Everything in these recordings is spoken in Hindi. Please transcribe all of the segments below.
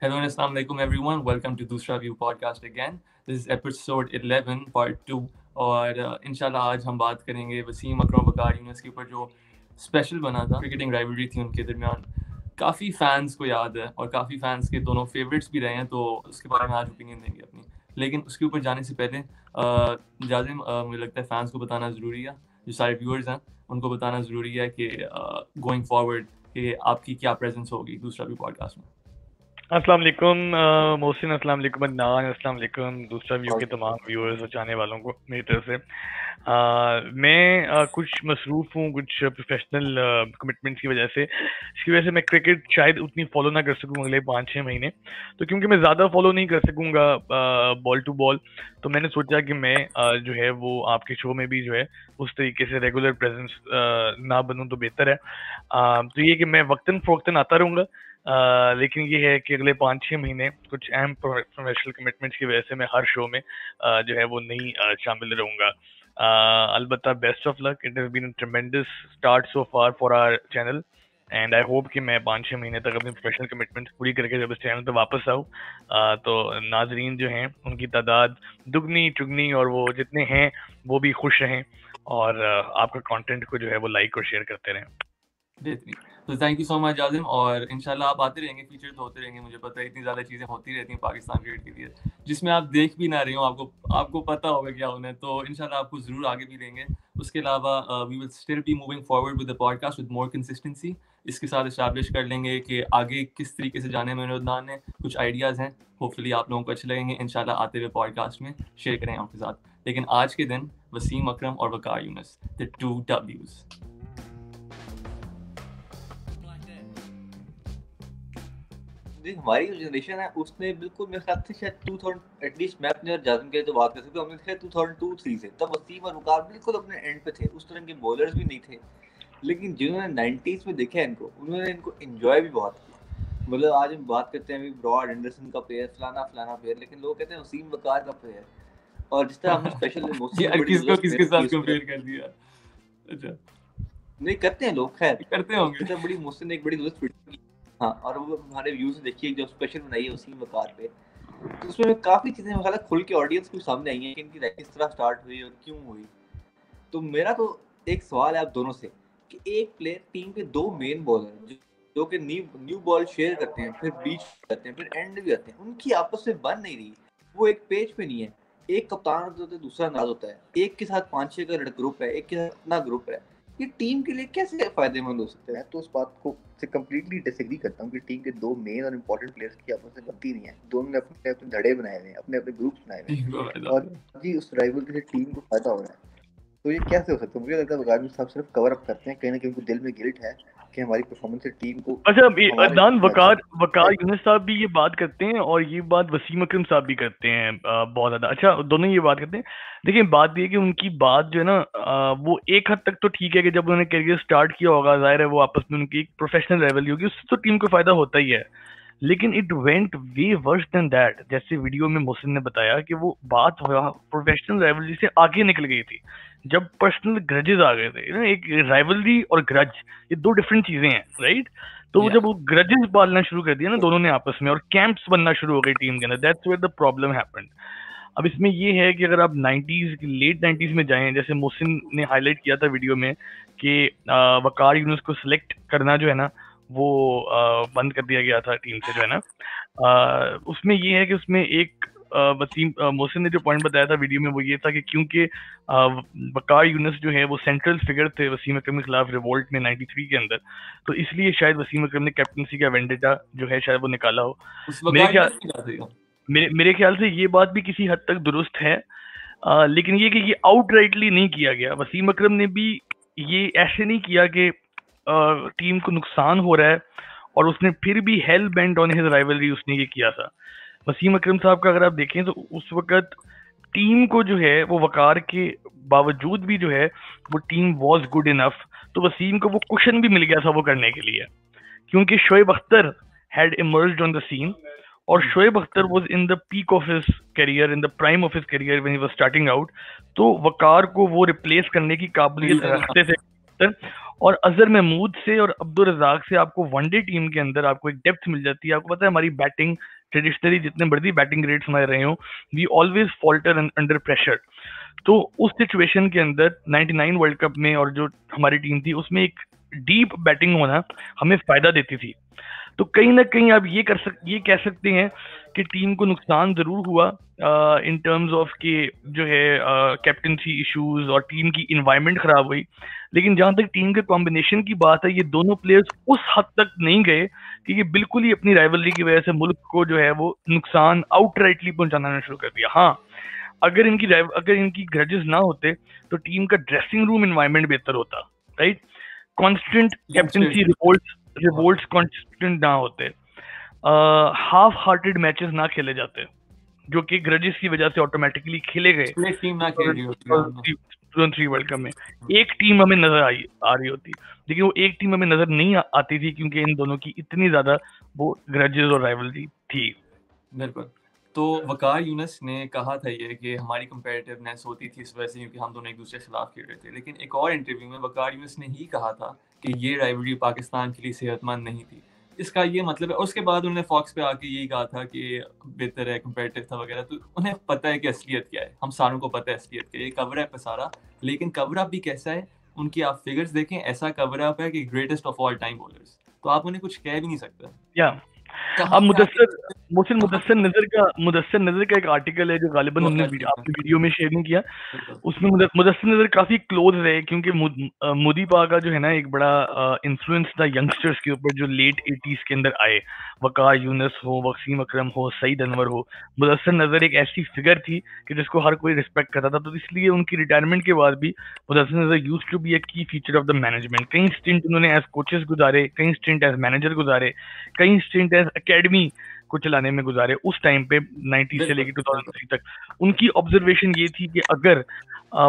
Hello and Assalamu alaikum everyone. Welcome to दूसरा view podcast again. This is episode 11 part 2 और इंशाल्लाह आज हम बात करेंगे वसीम अकरम वकार यूनुस के ऊपर जो स्पेशल बना था. क्रिकेटिंग राइवलरी थी उनके दरमियान. काफ़ी फैंस को याद है और काफ़ी फैंस के दोनों फेवरेट्स भी रहे हैं, तो उसके बारे में आज ओपिनियन देंगे अपनी. लेकिन उसके ऊपर जाने से पहले जाजिम मुझे लगता है फैंस को बताना ज़रूरी है, जो सारे व्यूअर्स हैं उनको बताना ज़रूरी है कि गोइंग फॉरवर्ड कि आपकी क्या प्रेजेंस होगी दूसरा व्यू पॉडकास्ट में. अस्सलाम वालेकुम मोहसिन, अस्सलाम वालेकुम अदनान, अस्सलाम वालेकुम दूसरा व्यू के तमाम व्यूअर्स और चाहने वालों को मेरी तरफ से. मैं कुछ मसरूफ़ हूँ कुछ प्रोफेशनल कमिटमेंट्स की वजह से. इसकी वजह से मैं क्रिकेट शायद उतनी फॉलो ना कर सकूँ अगले 5-6 महीने. तो क्योंकि मैं ज़्यादा फॉलो नहीं कर सकूँगा बॉल टू बॉल, तो मैंने सोचा कि मैं जो है वो आपके शो में भी जो है उस तरीके से रेगुलर प्रेजेंस ना बनूँ तो बेहतर है. तो ये कि मैं वक्तन फ़वक्तन आता रहूँगा, लेकिन ये है कि अगले 5-6 महीने कुछ अहम प्रोफेशनल कमिटमेंट्स की वजह से मैं हर शो में जो है वो नहीं शामिल रहूँगा. अलबत्ता best of luck. It has been a tremendous start so far for our channel and I hope कि मैं 5-6 महीने तक अपनी प्रोफेशनल कमिटमेंट्स पूरी करके जब इस चैनल पे वापस आऊँ तो नाजरीन जो हैं उनकी तादाद दुगनी चुगनी और वो जितने हैं वो भी खुश रहें और आपका कंटेंट को जो है वो लाइक और शेयर करते रहें. बेहतरीन. तो थैंक यू सो मच जाजिम, और इंशाल्लाह आप आते रहेंगे, फीचर तो होते रहेंगे. मुझे पता है इतनी ज़्यादा चीज़ें होती रहती हैं पाकिस्तान क्रिकेट के लिए जिसमें आप देख भी ना रहे हो, आपको पता होगा क्या होना है. तो इंशाल्लाह आपको ज़रूर आगे भी लेंगे. उसके अलावा we will still be moving forward with the podcast with more consistency. इसके साथ इस्टेब्लिश कर लेंगे कि आगे किस तरीके से जाने में उद्दान है. कुछ आइडियाज़ हैं, होपफुली आप लोगों को अच्छे लगेंगे. इंशाल्लाह आते हुए पॉडकास्ट में शेयर करें आपके साथ. लेकिन आज के दिन वसीम अकरम और वकार यूनुस, द 2 W's. हमारी जो जनरेशन है उसने बिल्कुल मेरे ख्याल से शायद 2000 एटलीस्ट मैं अपने और जाजिम के लिए तो बात कर सकता हूँ, हमने शायद 2002-3 से तब वसीम और वकार बिल्कुल अपने एंड पे थे. उस तरह के बॉलर्स भी नहीं थे, लेकिन जिन्होंने 90s में देखा इनको, उन्होंने इनको एंजॉय भी बहुत किया. मतलब आज हम बात करते हैं ब्रॉड एंडरसन का प्लेयर, फलाना प्लेयर, लेकिन लोग कहते हैं वसीम वकार का प्लेयर. और जिस तरह हमने स्पेशल किसके साथ कंपेयर कर दिया. अच्छा नहीं करते हैं लोग, खैर करते होंगे. बड़ी मोहसिन ने एक बड़ी वीडियो, हाँ, और वो हमारे व्यूज देखिए जो स्पेशल बनाई है वसीम वकार पे, तो उसमें काफी चीजें मतलब खुल के ऑडियंस को सामने आई हैं कि इनकी किस तरह स्टार्ट हुई और क्यों हुई. तो मेरा तो एक सवाल है आप दोनों से कि एक प्लेयर टीम के 2 मेन बॉलर जो कि न्यू बॉल शेयर करते हैं, फिर बीच करते हैं, फिर एंड भी आते हैं, उनकी आपस में बन नहीं रही. वो एक पेज पे नहीं है. एक कप्तान होता है, दूसरा नाज होता है, एक के साथ 5-6 का ग्रुप है, एक के साथ अपना ग्रुप है. ये टीम के लिए कैसे फायदेमंद हो सकते हैं? मैं तो उस बात को से कंप्लीटली डिसएग्री करता हूँ कि टीम के 2 मेन और इम्पोर्टेंट प्लेयर्स की आपस में बनती नहीं है. दोनों ने अपने अपने धड़े बनाए हुए हैं, अपने अपने ग्रुप्स बनाए हुए हैं, और जी उस राइवल से टीम को फायदा हो रहा है. तो ये कैसे हो सकता है? मुझे लगता है वकार साहब सिर्फ कवर अप करते हैं, कहीं ना कहीं उनको दिल में गिल्ट है कि हमारी परफॉर्मेंस से टीम को. अच्छा, अदनान, वकार यूनुस साहब भी ये बात करते हैं और ये बात वसीम अकरम साहब भी करते हैं बहुत ज़्यादा. अच्छा, दोनों ये बात करते हैं. देखिए, बात ये है कि उनकी बात जो है ना वो एक हद तक तो ठीक है कि जब उन्होंने करियर स्टार्ट किया होगा, जाहिर है वो आपस में उनकी एक प्रोफेशनल लेवल होगी, उससे तो टीम को फायदा होता ही है. लेकिन it went way worse than that. जैसे वीडियो में मोहसिन ने बताया कि वो बात प्रोफेशनल राइवलरी से आगे निकल गई थी जब पर्सनल ग्रजेस आ गए थे. एक राइवलरी और ग्रज ये 2 डिफरेंट चीजें हैं, राइट? तो जब वो ग्रजेस पालना शुरू कर दिया ना दोनों ने आपस में, और कैंप्स बनना शुरू हो गई टीम के अंदर, that's where the problem happened. अब इसमें ये है कि अगर आप 90s लेट 90s में जाएं, जैसे मोहसिन ने हाईलाइट किया था वीडियो में कि वकार यूनुस को सिलेक्ट करना जो है ना वो बंद कर दिया गया था टीम से, जो है ना. उसमें ये है कि उसमें एक वसीम मोहसिन ने जो पॉइंट बताया था वीडियो में वो ये था कि क्योंकि वकार यूनुस जो है वो सेंट्रल फिगर थे वसीम अकरम के खिलाफ रिवोल्ट में 93 के अंदर, तो इसलिए शायद वसीम अकरम ने कैप्टनसी का वेंडेटा जो है शायद वो निकाला हो. मेरे ख्याल से ये बात भी किसी हद तक दुरुस्त है, लेकिन ये कि ये आउटराइटली नहीं किया गया. वसीम अकरम ने भी ये ऐसे नहीं किया कि टीम को नुकसान हो रहा है और उसने फिर भी hello bent on his rivalry उसने ये किया था. वसीम अकरम साहब का अगर आप देखें तो उस वक्त टीम को जो है वो वकार के बावजूद भी जो है वो टीम वॉज गुड इनफ, तो वसीम को वो कुशन भी मिल गया था वो करने के लिए, क्योंकि Shoaib Akhtar had emerged on the scene और Shoaib Akhtar was in the peak of his career, in the prime of his career when he was starting out. तो वकार को वो रिप्लेस करने की काबिलियत रखते थे और अजहर महमूद से और अब्दुल रज़ाक से आपको वनडे टीम के अंदर आपको एक डेप्थ मिल जाती है। आपको पता है हमारी बैटिंग ट्रेडिशनली जितने बड़ी बैटिंग रेट्स हमारे रहे हो, we always falter under pressure. तो उस सिचुएशन के अंदर 99 वर्ल्ड कप में और जो हमारी टीम थी उसमें एक डीप बैटिंग होना हमें फायदा देती थी। तो कहीं ना कहीं आप ये कह सकते हैं कि टीम को नुकसान जरूर हुआ इन टर्म्स ऑफ कि जो है कैप्टनसी इश्यूज और टीम की इन्वायरमेंट खराब हुई। लेकिन जहां तक टीम के कॉम्बिनेशन की बात है, ये दोनों प्लेयर्स उस हद तक नहीं गए कि ये बिल्कुल ही अपनी राइवलरी की वजह से मुल्क को जो है वो नुकसान आउटराइटली पहुंचाना शुरू कर दिया। हाँ, अगर इनकी ग्रजेस ना होते तो टीम का ड्रेसिंग रूम एनवायरनमेंट बेहतर होता, right. Constant captaincy revolts constant ना होते, हाफ हार्टेड मैचेस ना खेले जाते जो कि ग्रजेस की वजह से ऑटोमेटिकली खेले गए टीम ना खेल रही होती 2003 वर्ल्ड कप में। एक टीम हमें नजर आ रही होती, लेकिन वो एक टीम हमें नजर नहीं आती थी क्योंकि इन दोनों की इतनी ज्यादा वो ग्रजेस और राइवलरी थी। बिल्कुल। तो वकार यूनुस ने कहा था ये कि हमारी कंपेटिटिवनेस होती थी इस वजह से क्योंकि हम दोनों एक दूसरे के खिलाफ खेल रहे थे। लेकिन एक और इंटरव्यू में वकार यूनुस ने ही कहा था कि ये राइवलरी पाकिस्तान के लिए सेहतमंद नहीं थी। इसका ये मतलब है, उसके बाद उन्होंने फॉक्स पे आके यही कहा था कि बेहतर है, कंपेटिटिव था वगैरह। तो उन्हें पता है कि असलियत क्या है, हम सारों को पता है असलियत क्या है। ये कवर अप है सारा, लेकिन कवर अप भी कैसा है, उनकी आप फिगर्स देखें, ऐसा कवर अप है कि greatest of all time bowlers, तो आप उन्हें कुछ कह भी नहीं सकते। या अब मुदस्सर नजर का एक आर्टिकल है जो गालिबन हमने आपकी वीडियो में शेयर नहीं किया, उसमें मुदस्सर नजर काफी क्लोज रहे क्योंकि मोदी पा का जो है ना एक बड़ा इन्फ्लुएंस था यंगस्टर्स के ऊपर जो लेट 80s के अंदर आए। वकार यूनुस हो, वसीम अकरम हो, सईद अनवर हो, मुदस्सर नजर एक ऐसी फिगर थी कि जिसको हर कोई रिस्पेक्ट करता था। तो इसलिए उनकी रिटायरमेंट के बाद भी मुदस्सर नजर यूज्ड टू बी अ की फीचर ऑफ द मैनेजमेंट। कई स्टिंट उन्होंने एज कोचेस गुजारे, कई स्टिंट एज मैनेजर गुजारे, कई स्टिंट एज एकेडमी को चलाने में गुजारे उस टाइम पे 90 से लेकर 2003 तक। उनकी ऑब्जर्वेशन ये थी कि अगर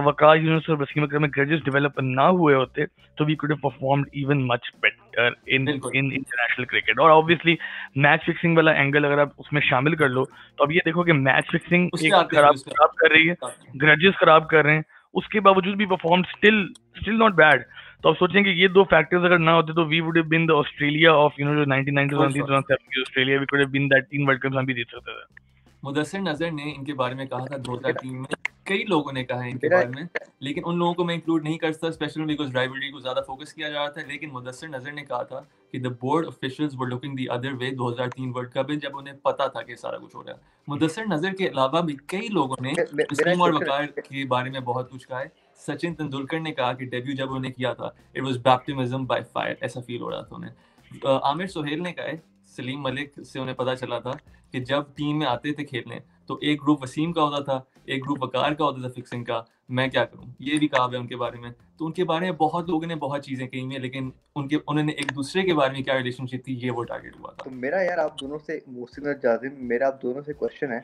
वकार यूनुस और वसीम अकरम में ग्रेजेस डेवलप ना हुए होते तो we could have performed even much better in international cricket. और ऑब्वियसली मैच फिक्सिंग वाला एंगल अगर आप उसमें शामिल कर लो तो अब ये देखो कि मैच फिक्सिंग खराब कर रही है, ग्रेजेस खराब कर रहे हैं, उसके बावजूद भी परफॉर्म स्टिल नॉट बैड। तो आप सोचें कि ये दो फैक्टर्स अगर ना होते तो we would have been the Australia of जो 99 2007 की Australia, we could have been that 3 world cup हम भी जीत सकते थे। मुदस्सिर नजर ने इनके बारे में कहा था 2003 में, कई लोगों ने कहा है इनके बारे में, लेकिन उन लोगों को मैं इंक्लूड नहीं करता स्पेशली बिकॉज राइवलरी को ज्यादा फोकस किया जा रहा था। लेकिन मुदस्सिर नजर ने कहा था कि the board officials were looking the other way 2003 world cup में, जब उन्हें पता था कि सारा कुछ हो रहा है। मुदस्सिर नजर के अलावा भी कई लोगों ने वसीम और वकार के बारे में बहुत कुछ कहा है। सचिन तेंदुलकर ने कहा कि डेब्यू जब उन्हें किया था it was baptism by fire, ऐसा फील हो रहा था उन्हें। आमिर सुहेल ने कहा है सलीम मलिक से उन्हें पता चला था कि जब टीम में आते थे खेलने तो एक ग्रुप वसीम का होता था, एक ग्रुप वकार का होता था फिक्सिंग का, मैं क्या करूं, ये भी कहा है उनके बारे में। तो उनके बारे में बहुत लोगों ने बहुत चीजें कही हैं, लेकिन उन्होंने एक दूसरे के बारे में क्या रिलेशनशिप थी ये वो टारगेट हुआ था। तो मेरा यार आप दोनों से, मोहसिन और जाजिम, मेरा आप दोनों से क्वेश्चन है।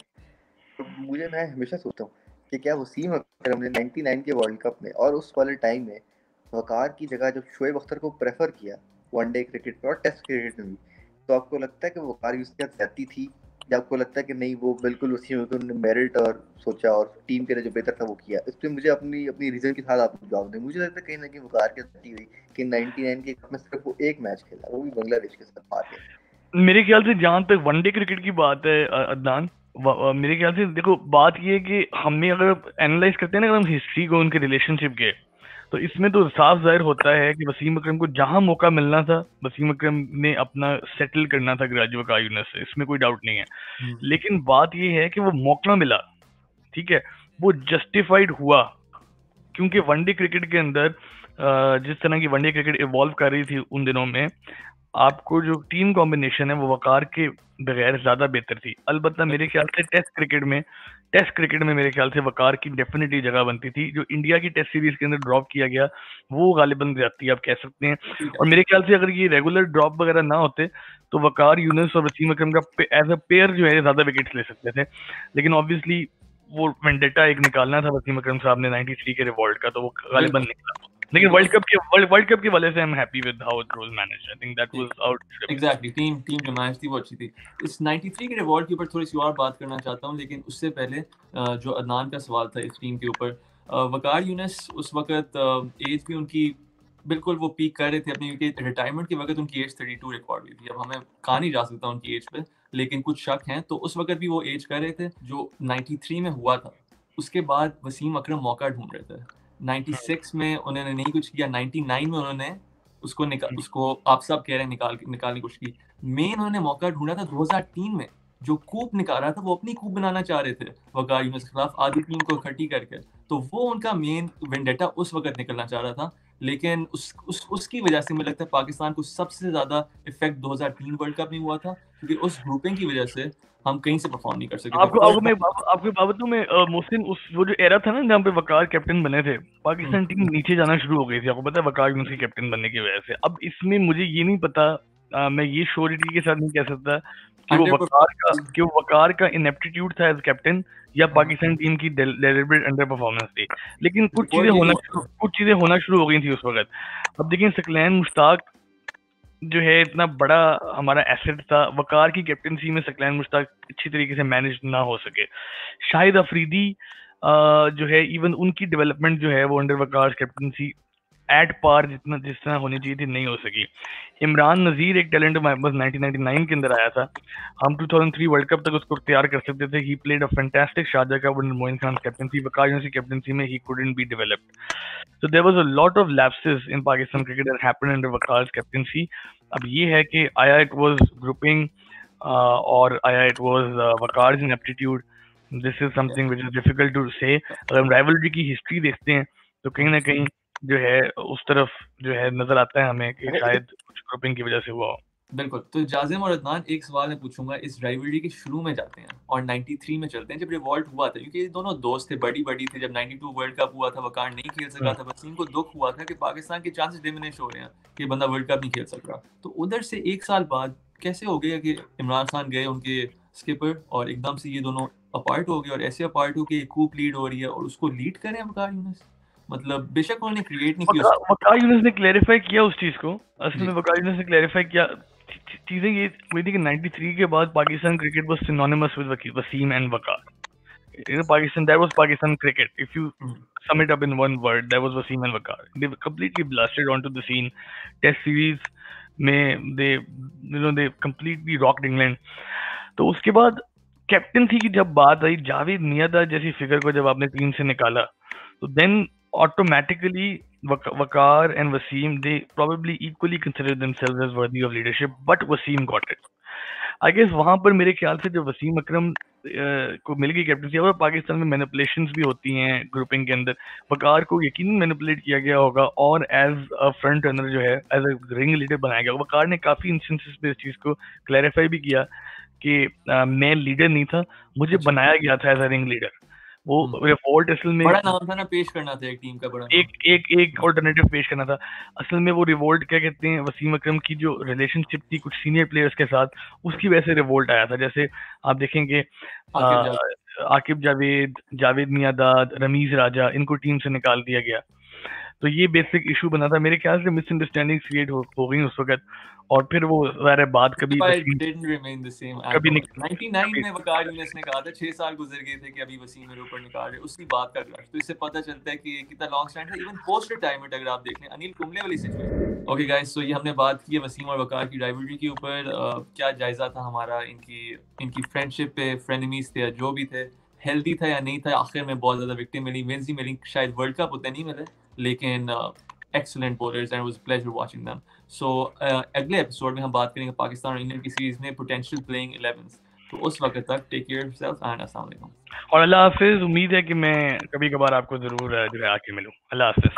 तो मैं हमेशा सोचता हूँ कि क्या वसीम अकरम ने 99 के वर्ल्ड कप में और उस वाले टाइम में वकार की जगह जब शोएब अख्तर को प्रेफर किया वनडे क्रिकेट में और टेस्ट क्रिकेट में भी, तो आपको लगता है कि वकार उसके साथ रहती थी, या आपको लगता है कि नहीं वो बिल्कुल वसीम अकरम ने मेरिट और सोचा और टीम के लिए जो बेहतर था वो किया? इस पर मुझे अपनी रीजन के साथ आप जवाब दें। मुझे लगता है कहीं ना कहीं वकार की गलती हुई कि 99 के कप में सिर्फ वो एक मैच खेला, वो भी बांग्लादेश के साथ हार गया। मेरे ख्याल से जहां तक वनडे क्रिकेट की बात है अदनान, मेरे ख्याल से देखो बात ये है कि हमें अगर एनालाइज करते हैं ना अगर हम हिस्ट्री को उनके रिलेशनशिप के, तो इसमें तो साफ जाहिर होता है कि वसीम अकरम को जहां मौका मिलना था वसीम अकरम ने अपना सेटल करना था ग्रेजुएट वकार यूनुस से, इसमें कोई डाउट नहीं है। लेकिन बात ये है कि वो मौका मिला, ठीक है, वो जस्टिफाइड हुआ क्योंकि वनडे क्रिकेट के अंदर जिस तरह की वनडे क्रिकेट इवॉल्व कर रही थी उन दिनों में, आपको जो टीम कॉम्बिनेशन है वो वकार के बगैर ज्यादा बेहतर थी। अलबत्ता मेरे ख्याल से टेस्ट क्रिकेट में मेरे ख्याल से वकार की डेफिनेटली जगह बनती थी। जो इंडिया की टेस्ट सीरीज के अंदर ड्रॉप किया गया वो गालिबन जाती आप कह सकते हैं। और मेरे ख्याल से अगर ये रेगुलर ड्रॉप वगैरह ना होते तो वकार यूनुस और वसीम अकरम का एज अ पेयर जो है ज्यादा विकेट्स ले सकते थे। लेकिन ऑब्वियसली वो वेंडेटा एक निकालना था वसीम अकरम साहब ने 93 के रिवॉल्ट का, तो वो गालिबन निकला। लेकिन वर्ल्ड कप के वाले से I am happy with how it was managed. I think that was out exactly team जो मैच थी वो अच्छी थी। इस 93 के रिवॉर्ड के ऊपर थोड़ी सी और बात करना चाहता हूँ, लेकिन उससे पहले जो अदनान का सवाल था इस टीम के ऊपर, वकार यूनुस उस वक्त एज भी उनकी बिल्कुल वो पीक कर रहे थे अपनी, क्योंकि रिटायरमेंट के वक्त उनकी एज 32 रिकॉर्ड हुई थी। अब हमें कहा नहीं जा सकता उनकी एज पे, लेकिन कुछ शक हैं। तो उस वक्त भी वो एज कर रहे थे जो 93 में हुआ था। उसके बाद वसीम अकरम मौका ढूंढ रहे थे। 96 में उन्होंने नहीं कुछ किया, 99 में उन्होंने उसको आप सब कह रहे हैं निकालने की कोशिश की। मेन उन्होंने मौका ढूंढा था 2003 में, जो कूप निकाला था वो अपनी कूप बनाना चाह रहे थे वकार यूनुस के खिलाफ आधी टीम को इकट्ठी करके। तो वो उनका मेन वेंडेटा उस वक्त निकलना चाह रहा था। लेकिन उसकी वजह से मुझे लगता है पाकिस्तान को सबसे ज़्यादा इफेक्ट 2003 वर्ल्ड कप में हुआ था, क्योंकि उस ग्रुपिंग की वजह से हम कहीं से परफॉर्म नहीं कर सके थे। आपको बात बताऊं मैं, मोहसिन, उस वो जो एरा था ना जहाँ पे वकार कैप्टन बने थे, पाकिस्तान टीम नीचे जाना शुरू हो गई थी, आपको पता है, वकार यूनुस के कैप्टन बनने की वजह से। अब इसमें मुझे ये नहीं पता, मैं ये श्योरिटी के साथ नहीं कह सकता कि वो वकार का इनएप्टीट्यूड था एज कैप्टन या पाकिस्तान टीम की डेलिबरेट अंडर परफॉर्मेंस थी, लेकिन कुछ चीजें होना शुरू हो गई थी उस वक्त। अब देखिए, सकलैन मुश्ताक जो है इतना बड़ा हमारा एसेट था, वकार की कैप्टनसी में सकलैन मुश्ताक अच्छी तरीके से मैनेज ना हो सके। शाहिद अफरीदी जो है, इवन उनकी डेवलपमेंट जो है वो under Waqar captaincy at par जिस तरह होनी चाहिए थी नहीं हो सकी। इमरान नज़ीर एक टैलेंट बस 1999 के अंदर आया था, हम 2003 वर्ल्ड कप तक उसको तैयार कर सकते थे। He played a fantastic Sharjah cup under Moin Khan captaincy, Waqar Younis की कैप्टनसी में he couldn't be developed. So there was a lot of lapses in Pakistan cricket that happened under Wakar's captaincy. अब ये है कि आया it was grouping और आया it was Wakar's ineptitude. This is something which is difficult to say. अगर हम rivalry की history देखते हैं तो कहीं ना कहीं जो है उस तरफ जो है नजर आता है हमें कि शायद कुछ ग्रुपिंग की वजह से हुआ हो। बिल्कुल। तो जाजिम और अदनान, एक सवाल मैं पूछूंगा, इस राइवलरी के शुरू में जाते हैं और 93 में चलते हैं जब रिवॉल्ट हुआ था, क्योंकि ये दोनों दोस्त थे, बड़ी थे। जब 92 वर्ल्ड कप हुआ था, वकार नहीं खेल सका था, वसीम को दुख हुआ था कि पाकिस्तान के चांसेस डिमिनिश हो रहे हैं कि बंदा वर्ल्ड कप नहीं खेल सक रहा। तो उधर से एक साल बाद कैसे हो गया कि इमरान खान गए उनके स्किपर और एकदम से ये दोनों अपार्ट हो गए, और ऐसे अपार्ट हो कि कूप लीड हो रही है और उसको लीड करें वकार यूनुस। मतलब बेशक उन्होंने क्रिएट नहीं किया, वकार यूनुस ने क्लैरिफाई किया उस चीज को। असल में वकार यूनुस ने क्लैरिफाई किया चीजें ये हुई थी कि 93 के बाद Pakistan cricket was synonymous with Wasim and Waqar. Pakistan, that was Pakistan cricket. If you sum it up in one word, that was Wasim and Waqar. They completely blasted onto the scene. Test series में they completely rocked England. तो उसके बाद कैप्टनसी की जब बात आई, जावेद मियांदाद जैसी फिगर को जब आपने टीम से निकाला, तो then automatically Waqar and Wasim, they probably equally considered themselves as worthy of leadership, but Wasim got it. I guess वहां पर मेरे ख्याल से जब वसीम अकरम को मिल गई कैप्टनसी, और पाकिस्तान में मैनिपुलेशंस भी होती हैं ग्रुपिंग के अंदर, वकार को यकीनन मैनिपुलेट किया गया होगा और एज अ फ्रंट रनर जो है, एज अ रिंग लीडर बनाया गया। वकार ने काफी इंस्टेंसेस पे इस चीज को क्लैरिफाई भी किया कि मैं लीडर नहीं था, मुझे बनाया गया था एज अ रिंग लीडर। वो रिवोल्ट असल में बड़ा नाम था ना, पेश करना था एक टीम का बड़ा एक ऑल्टरनेटिव पेश करना था। असल में वो रिवोल्ट क्या कहते हैं, वसीम अकरम की जो रिलेशनशिप थी कुछ सीनियर प्लेयर्स के साथ, उसकी वजह से रिवोल्ट आया था। जैसे आप देखेंगे आकिब जावेद, जावेद मियांदाद, रमीज राजा, इनको टीम से निकाल दिया गया। तो ये बेसिक इशू बना था। मेरे ख्याल से मिसअंडरस्टैंडिंग क्रिएट हो गई उस वक्त, और फिर वो सारे बात कभी 99 में वकार यूनुस ने कहा था 6 साल गुजर गए थे कि अभी वसीम मेरे ऊपर निकाल रहे, उसकी बात का क्लैश। तो इससे पता चलता है कि कितना लॉन्ग स्टैंड है, इवन पोस्ट रिटायरमेंट अगर आप देख लें, अनिल कुंबले वाली सिचुएशन। ओके गाइस, सो ये हमने बात की है वसीम और वकार की राइवलरी के ऊपर। क्या जायजा था हमारा इनकी फ्रेंडशिप पे, फ्रेनेमीज थे जो भी थे, हेल्दी था या नहीं था। आखिर में बहुत ज्यादा विक्टिम मिली, विंस भी मिली, शायद वर्ल्ड कप उतने नहीं मिले, लेकिन excellent bowlers and it was a pleasure watching them. So अगले एपिसोड में हम बात करेंगे पाकिस्तान और इंडियन की सीरीज में potential playing 11s। तो उस वक्त तक take care of yourself and अस्सलाम वालेकुम और अल्लाह हाफिज। उम्मीद है कि मैं कभी कभार आपको जरूर जो है आके मिलूं। अल्लाह हाफिज।